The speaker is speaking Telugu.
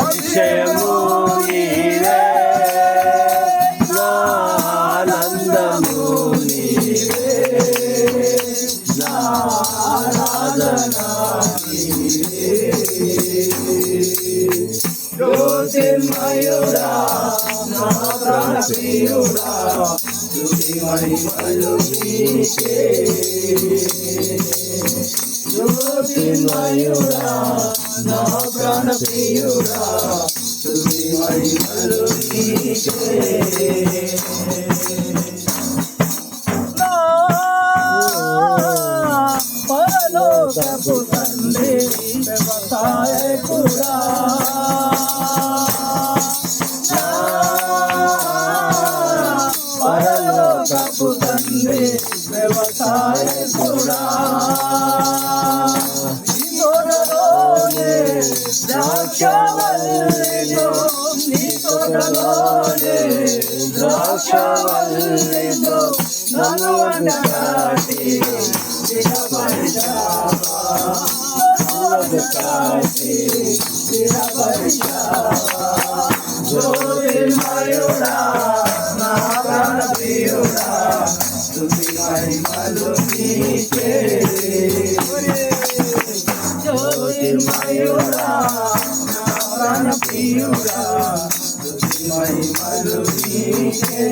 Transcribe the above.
అతిశయము నీవే నా ఆనందము నీవే నా ఆరాధన నీవే జ్యోతిర్మయుడా నా ప్రాణప్రియుడా స్తుతి మహిమలు నీకే జ్యోతిర్మయుడా నా ప్రాణప్రియుడా స్తుతి మహిమలు నీకే పరలోకపు తండ్రి వ్యవసాయకుడా పరలోకపు తండ్రి వ్యవసాయకుడా తోటలోనే ద్రాక్షవల్లిలో నీ తోటలోనే ద్రాక్షవల్లిలో నన్ను వండగాటి స్థిరపరిచావా స్థిరపరిచావా జ్యోతిర్మయుడా నా ప్రాణప్రియుడా స్తుతి మహిమలు నీకే జ్యోతిర్మయుడా నా ప్రాణప్రియుడా స్తుతి మహిమలు నీకే